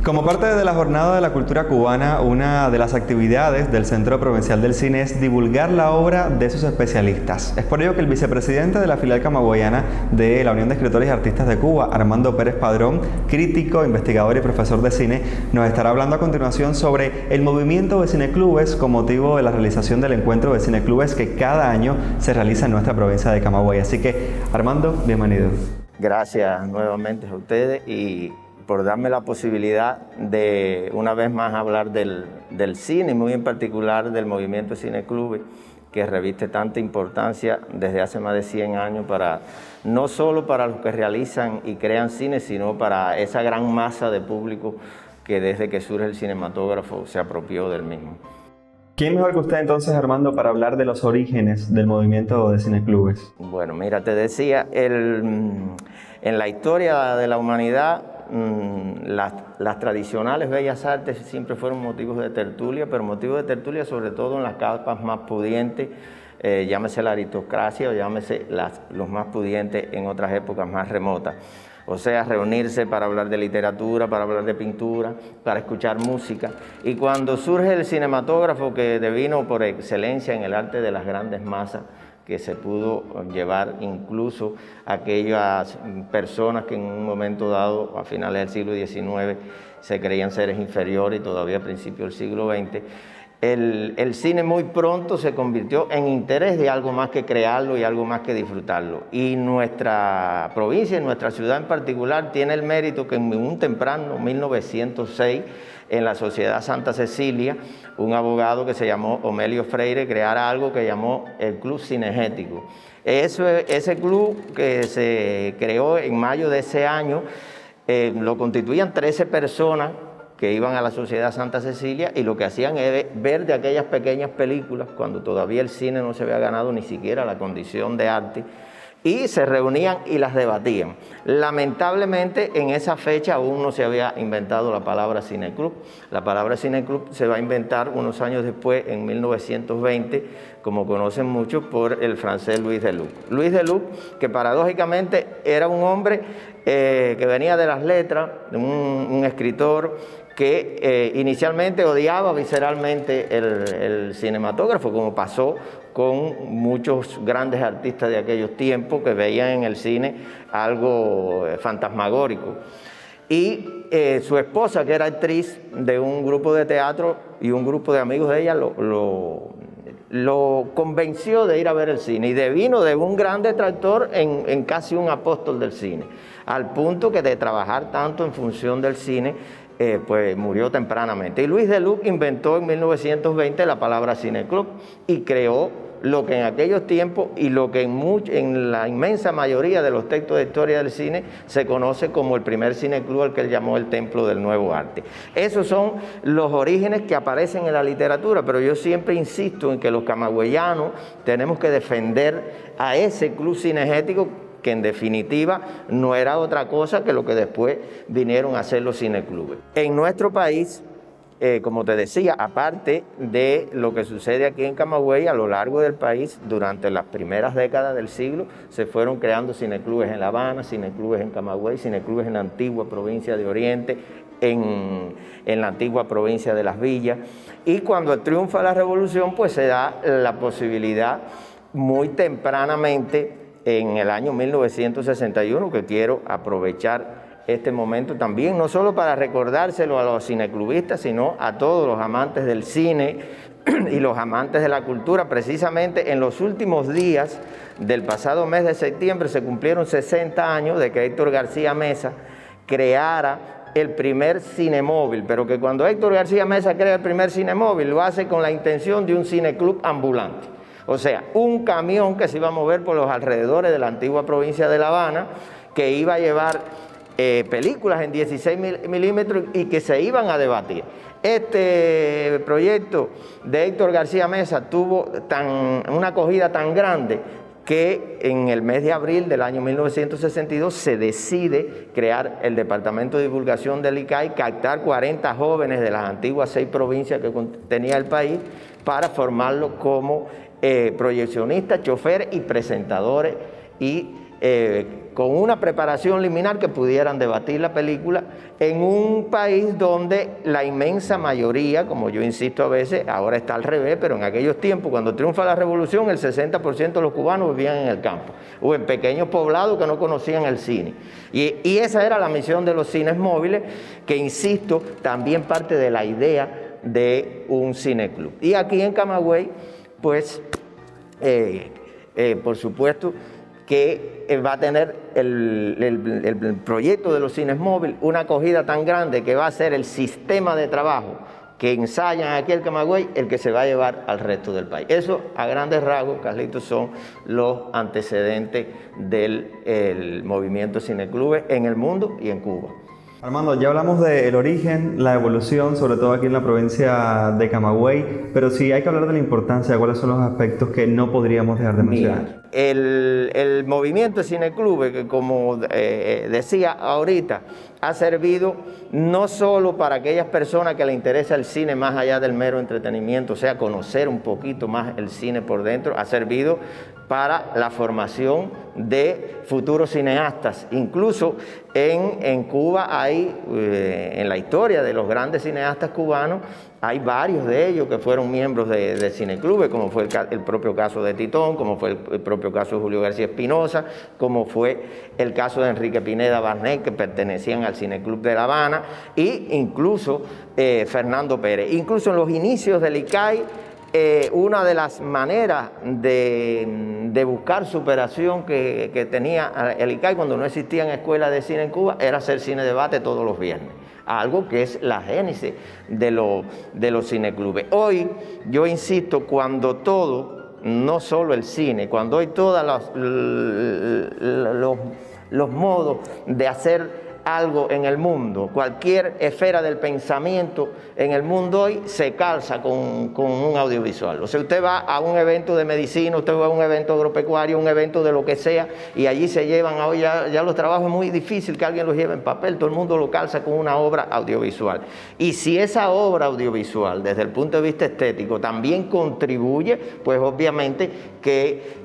Como parte de la Jornada de la Cultura Cubana, una de las actividades del Centro Provincial del Cine es divulgar la obra de sus especialistas. Es por ello que el vicepresidente de la filial camagüeyana de la Unión de Escritores y Artistas de Cuba, Armando Pérez Padrón, crítico, investigador y profesor de cine, nos estará hablando a continuación sobre el movimiento de cineclubes con motivo de la realización del encuentro de cineclubes que cada año se realiza en nuestra provincia de Camagüey. Así que, Armando, bienvenido. Gracias nuevamente a ustedes y por darme la posibilidad de una vez más hablar del cine, y muy en particular del movimiento de cineclubes, que reviste tanta importancia desde hace más de 100 años, no solo para los que realizan y crean cine, sino para esa gran masa de público que desde que surge el cinematógrafo se apropió del mismo. ¿Quién mejor que usted entonces, Armando, para hablar de los orígenes del movimiento de cineclubes? Bueno, mira, te decía, en la historia de la humanidad, las tradicionales bellas artes siempre fueron motivos de tertulia, pero motivos de tertulia sobre todo en las capas más pudientes, llámese la aristocracia o llámese los más pudientes en otras épocas más remotas. O sea, reunirse para hablar de literatura, para hablar de pintura, para escuchar música. Y cuando surge el cinematógrafo, que devino por excelencia en el arte de las grandes masas, que se pudo llevar incluso a aquellas personas que en un momento dado, a finales del siglo XIX, se creían seres inferiores y todavía a principios del siglo XX, el cine muy pronto se convirtió en interés de algo más que crearlo y algo más que disfrutarlo. Y nuestra provincia, nuestra ciudad en particular, tiene el mérito que en un temprano 1906, en la Sociedad Santa Cecilia, un abogado que se llamó Omelio Freire creara algo que llamó el Club Cinegético. Ese club que se creó en mayo de ese año, lo constituían 13 personas que iban a la Sociedad Santa Cecilia y lo que hacían es ver de aquellas pequeñas películas, cuando todavía el cine no se había ganado ni siquiera la condición de arte, y se reunían y las debatían. Lamentablemente, en esa fecha aún no se había inventado la palabra cineclub. La palabra cineclub se va a inventar unos años después, en 1920, como conocen muchos, por el francés Louis Deluc. Louis Deluc, que paradójicamente era un hombre que venía de las letras, un escritor que inicialmente odiaba visceralmente el cinematógrafo, como pasó con muchos grandes artistas de aquellos tiempos que veían en el cine algo fantasmagórico. Y su esposa, que era actriz de un grupo de teatro y un grupo de amigos de ella, lo convenció de ir a ver el cine y devino de un gran detractor en casi un apóstol del cine, al punto que de trabajar tanto en función del cine, pues murió tempranamente. Y Louis Deluc inventó en 1920 la palabra cineclub y creó lo que en aquellos tiempos y lo que en la inmensa mayoría de los textos de historia del cine se conoce como el primer cineclub, al que él llamó el Templo del Nuevo Arte. Esos son los orígenes que aparecen en la literatura, pero yo siempre insisto en que los camagüeyanos tenemos que defender a ese club cinegético, que en definitiva no era otra cosa que lo que después vinieron a hacer los cineclubes. En nuestro país, como te decía, aparte de lo que sucede aquí en Camagüey, a lo largo del país, durante las primeras décadas del siglo, se fueron creando cineclubes en La Habana, cineclubes en Camagüey, cineclubes en la antigua provincia de Oriente, en la antigua provincia de Las Villas. Y cuando triunfa la revolución, pues se da la posibilidad muy tempranamente, en el año 1961, que quiero aprovechar este momento también, no solo para recordárselo a los cineclubistas, sino a todos los amantes del cine y los amantes de la cultura. Precisamente en los últimos días del pasado mes de septiembre se cumplieron 60 años de que Héctor García Mesa creara el primer cinemóvil, pero que cuando Héctor García Mesa crea el primer cinemóvil, lo hace con la intención de un cineclub ambulante. O sea, un camión que se iba a mover por los alrededores de la antigua provincia de La Habana, que iba a llevar películas en 16 milímetros y que se iban a debatir. Este proyecto de Héctor García Mesa tuvo una acogida tan grande que en el mes de abril del año 1962 se decide crear el Departamento de Divulgación del ICAI, captar 40 jóvenes de las antiguas 6 provincias que tenía el país para formarlos como proyeccionistas, choferes y presentadores y con una preparación liminar que pudieran debatir la película en un país donde la inmensa mayoría, como yo insisto a veces, ahora está al revés, pero en aquellos tiempos, cuando triunfa la revolución, el 60% de los cubanos vivían en el campo o en pequeños poblados que no conocían el cine. Y esa era la misión de los cines móviles, que insisto, también parte de la idea de un cineclub. Y aquí en Camagüey, pues, por supuesto, que va a tener el proyecto de los cines móviles una acogida tan grande que va a ser el sistema de trabajo que ensayan aquí en Camagüey el que se va a llevar al resto del país. Eso, a grandes rasgos, Carlitos, son los antecedentes del movimiento cineclubes en el mundo y en Cuba. Armando, ya hablamos del origen, la evolución, sobre todo aquí en la provincia de Camagüey, pero sí hay que hablar de la importancia, cuáles son los aspectos que no podríamos dejar de mencionar. Mira, el movimiento cineclubes, que como decía ahorita, ha servido no solo para aquellas personas que les interesa el cine más allá del mero entretenimiento, o sea, conocer un poquito más el cine por dentro, ha servido para la formación de futuros cineastas. Incluso en Cuba hay, en la historia de los grandes cineastas cubanos, hay varios de ellos que fueron miembros de cineclubes, como fue el propio caso de Titón, como fue el propio caso de Julio García Espinosa, como fue el caso de Enrique Pineda Barnet, que pertenecían al Cineclub de La Habana, e incluso Fernando Pérez. Incluso en los inicios del ICAI, una de las maneras de buscar superación que tenía el ICAI cuando no existían escuelas de cine en Cuba era hacer cine debate todos los viernes, algo que es la génesis de los cineclubes. Hoy, yo insisto, cuando todo, no solo el cine, cuando hoy todos los modos de hacer algo en el mundo, cualquier esfera del pensamiento en el mundo hoy se calza con un audiovisual. O sea, usted va a un evento de medicina, usted va a un evento agropecuario, un evento de lo que sea, y allí se llevan, hoy ya los trabajos es muy difícil que alguien los lleve en papel, todo el mundo lo calza con una obra audiovisual. Y si esa obra audiovisual, desde el punto de vista estético, también contribuye, pues obviamente que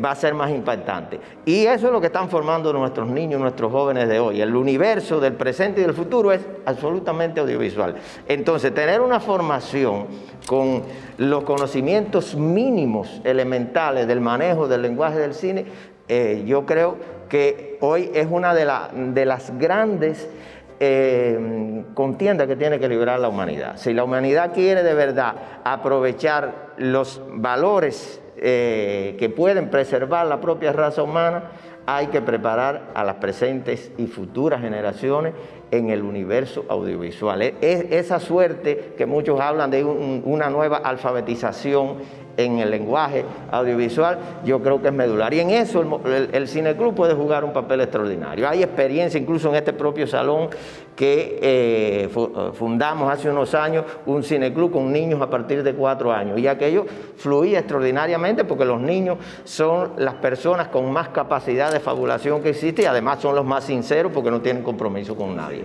va a ser más impactante. Y eso es lo que están formando nuestros niños, nuestros jóvenes de hoy. El universo del presente y del futuro es absolutamente audiovisual. Entonces, tener una formación con los conocimientos mínimos, elementales del manejo del lenguaje del cine, yo creo que hoy es una de las grandes contiendas que tiene que librar la humanidad. Si la humanidad quiere de verdad aprovechar los valores que pueden preservar la propia raza humana, hay que preparar a las presentes y futuras generaciones en el universo audiovisual. Esa suerte que muchos hablan de una nueva alfabetización en el lenguaje audiovisual, yo creo que es medular. Y en eso el cineclub puede jugar un papel extraordinario. Hay experiencia, incluso en este propio salón que fundamos hace unos años, un cineclub con niños a partir de 4 años. Y aquello fluía extraordinariamente porque los niños son las personas con más capacidad de fabulación que existe y además son los más sinceros porque no tienen compromiso con nadie.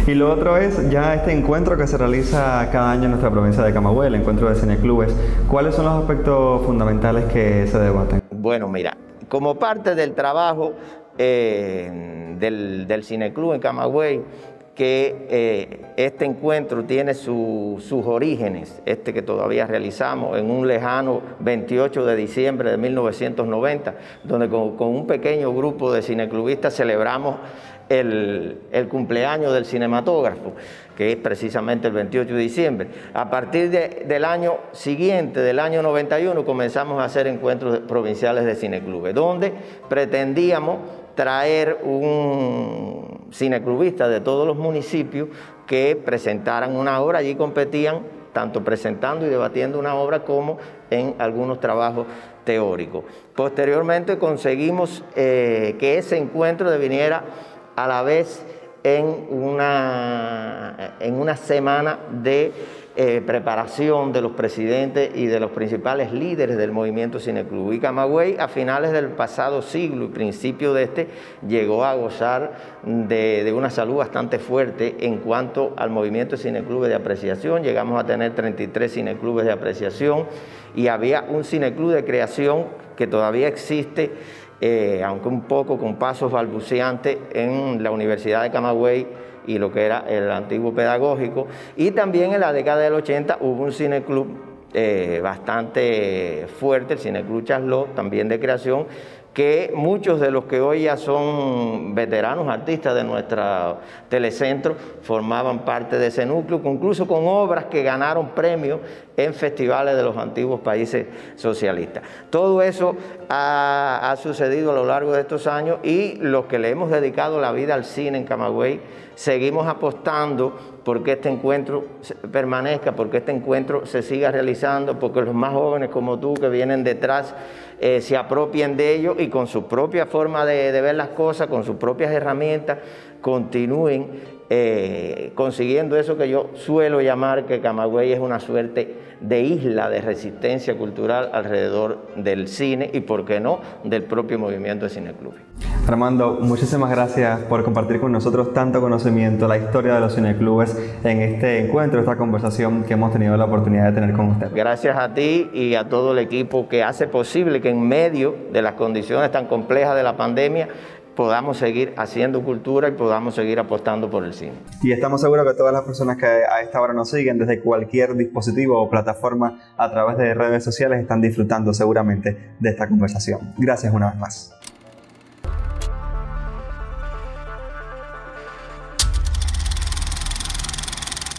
Y lo otro es ya este encuentro que se realiza cada año en nuestra provincia de Camagüey, el encuentro de cineclubes. ¿Cuáles son los aspectos fundamentales que se debaten? Bueno, mira, como parte del trabajo del cineclub en Camagüey, que este encuentro tiene sus orígenes, que todavía realizamos en un lejano 28 de diciembre de 1990, donde con un pequeño grupo de cineclubistas celebramos el cumpleaños del cinematógrafo, que es precisamente el 28 de diciembre. A partir del año siguiente, del año 91, comenzamos a hacer encuentros provinciales de cineclubes, donde pretendíamos traer un cineclubista de todos los municipios que presentaran una obra. Allí competían tanto presentando y debatiendo una obra como en algunos trabajos teóricos. Posteriormente conseguimos que ese encuentro deviniera a la vez en una semana de preparación de los presidentes y de los principales líderes del movimiento cineclub. Y Camagüey, a finales del pasado siglo y principio de llegó a gozar de una salud bastante fuerte en cuanto al movimiento cineclubes de apreciación. Llegamos a tener 33 cineclubes de apreciación y había un cineclub de creación que todavía existe, aunque un poco con pasos balbuceantes, en la Universidad de Camagüey y lo que era el antiguo pedagógico. Y también en la década del 80 hubo un cineclub bastante fuerte, el Cineclub Chaslot, también de creación, que muchos de los que hoy ya son veteranos artistas de nuestro telecentro formaban parte de ese núcleo, incluso con obras que ganaron premios en festivales de los antiguos países socialistas. Todo eso ha sucedido a lo largo de estos años, y los que le hemos dedicado la vida al cine en Camagüey seguimos apostando porque este encuentro permanezca, porque este encuentro se siga realizando, porque los más jóvenes como tú que vienen detrás se apropien de ello y con su propia forma de ver las cosas, con sus propias herramientas, continúen consiguiendo eso que yo suelo llamar que Camagüey es una suerte de isla de resistencia cultural alrededor del cine y, por qué no, del propio movimiento de cineclub. Armando, muchísimas gracias por compartir con nosotros tanto conocimiento, la historia de los cineclubes en este encuentro, esta conversación que hemos tenido la oportunidad de tener con usted. Gracias a ti y a todo el equipo que hace posible que en medio de las condiciones tan complejas de la pandemia podamos seguir haciendo cultura y podamos seguir apostando por el cine. Y estamos seguros que todas las personas que a esta hora nos siguen desde cualquier dispositivo o plataforma a través de redes sociales están disfrutando seguramente de esta conversación. Gracias una vez más.